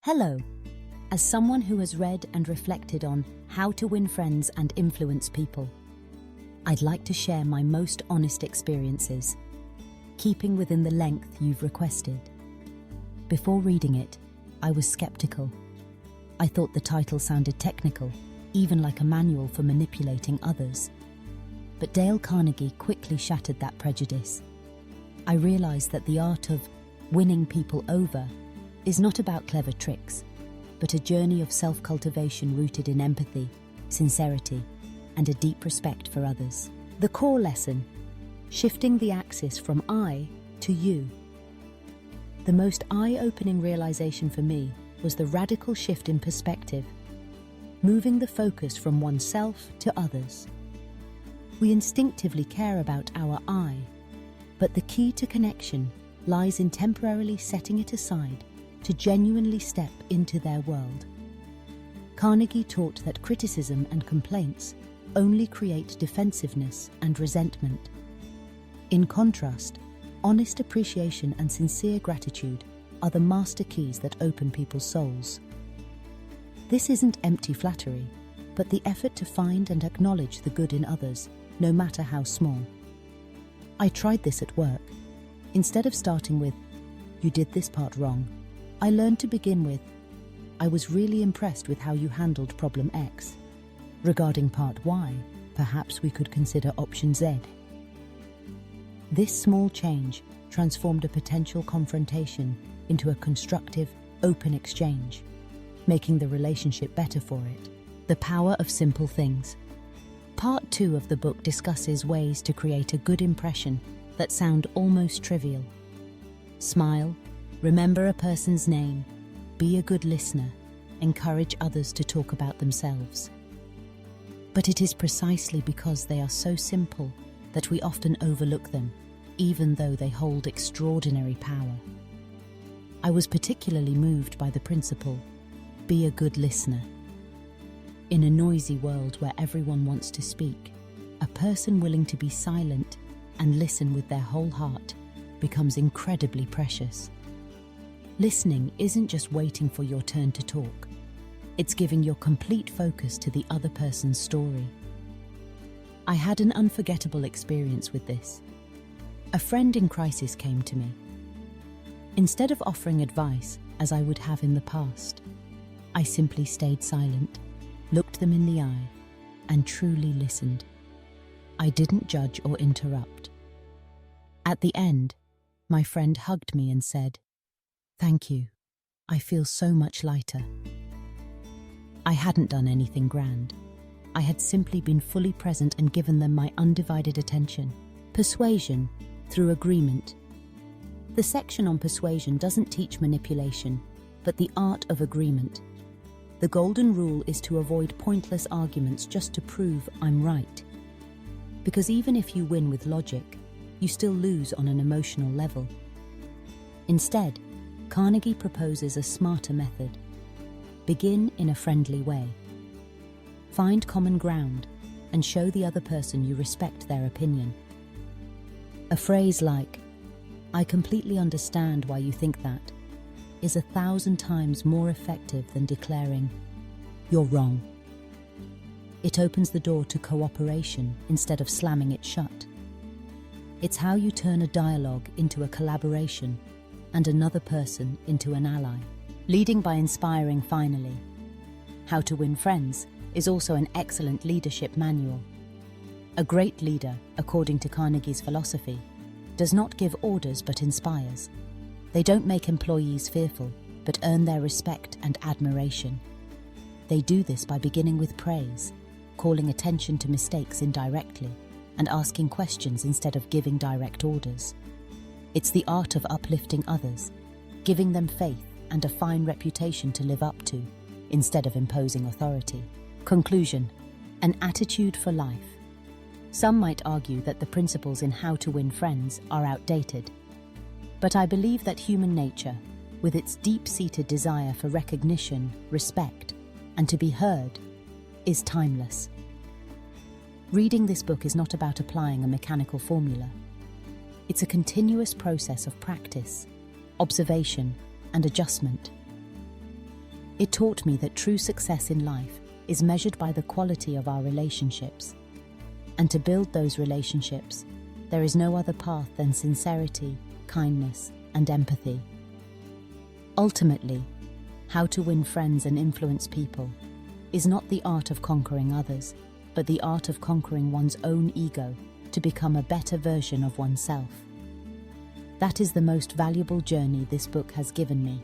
Hello. As someone who has read and reflected on how to win friends and influence people, I'd like to share my most honest experiences, keeping within the length you've requested. Before reading it, I was skeptical. I thought the title sounded technical, even like a manual for manipulating others. But Dale Carnegie quickly shattered that prejudice. I realized that the art of winning people over is not about clever tricks, but a journey of self-cultivation rooted in empathy, sincerity, and a deep respect for others. The core lesson: shifting the axis from I to you. The most eye-opening realization for me was the radical shift in perspective, moving the focus from oneself to others. We instinctively care about our I, but the key to connection lies in temporarily setting it aside to genuinely step into their world. Carnegie taught that criticism and complaints only create defensiveness and resentment. In contrast, honest appreciation and sincere gratitude are the master keys that open people's souls. This isn't empty flattery, but the effort to find and acknowledge the good in others, no matter how small. I tried this at work. Instead of starting with, "You did this part wrong," I learned to begin with, "I was really impressed with how you handled problem X. Regarding part Y, perhaps we could consider option Z." This small change transformed a potential confrontation into a constructive, open exchange, making the relationship better for it. The power of simple things. Part 2 of the book discusses ways to create a good impression that sound almost trivial. Smile, remember a person's name, be a good listener, encourage others to talk about themselves. But it is precisely because they are so simple that we often overlook them, even though they hold extraordinary power. I was particularly moved by the principle, be a good listener. In a noisy world where everyone wants to speak, a person willing to be silent and listen with their whole heart becomes incredibly precious. Listening isn't just waiting for your turn to talk. It's giving your complete focus to the other person's story. I had an unforgettable experience with this. A friend in crisis came to me. Instead of offering advice, as I would have in the past, I simply stayed silent, looked them in the eye, and truly listened. I didn't judge or interrupt. At the end, my friend hugged me and said, "Thank you. I feel so much lighter." I hadn't done anything grand. I had simply been fully present and given them my undivided attention. Persuasion through agreement. The section on persuasion doesn't teach manipulation, but the art of agreement. The golden rule is to avoid pointless arguments just to prove I'm right. Because even if you win with logic, you still lose on an emotional level. Instead, Carnegie proposes a smarter method. Begin in a friendly way. Find common ground and show the other person you respect their opinion. A phrase like, "I completely understand why you think that," is 1,000 times more effective than declaring, "You're wrong." It opens the door to cooperation instead of slamming it shut. It's how you turn a dialogue into a collaboration and another person into an ally. Leading by inspiring. Finally, How to Win Friends is also an excellent leadership manual. A great leader, according to Carnegie's philosophy, does not give orders but inspires. They don't make employees fearful, but earn their respect and admiration. They do this by beginning with praise, calling attention to mistakes indirectly, and asking questions instead of giving direct orders. It's the art of uplifting others, giving them faith and a fine reputation to live up to, instead of imposing authority. Conclusion: an attitude for life. Some might argue that the principles in How to Win Friends are outdated. But I believe that human nature, with its deep-seated desire for recognition, respect, and to be heard, is timeless. Reading this book is not about applying a mechanical formula. It's a continuous process of practice, observation, and adjustment. It taught me that true success in life is measured by the quality of our relationships. And to build those relationships, there is no other path than sincerity, kindness, and empathy. Ultimately, how to win friends and influence people is not the art of conquering others, but the art of conquering one's own ego to become a better version of oneself. That is the most valuable journey this book has given me.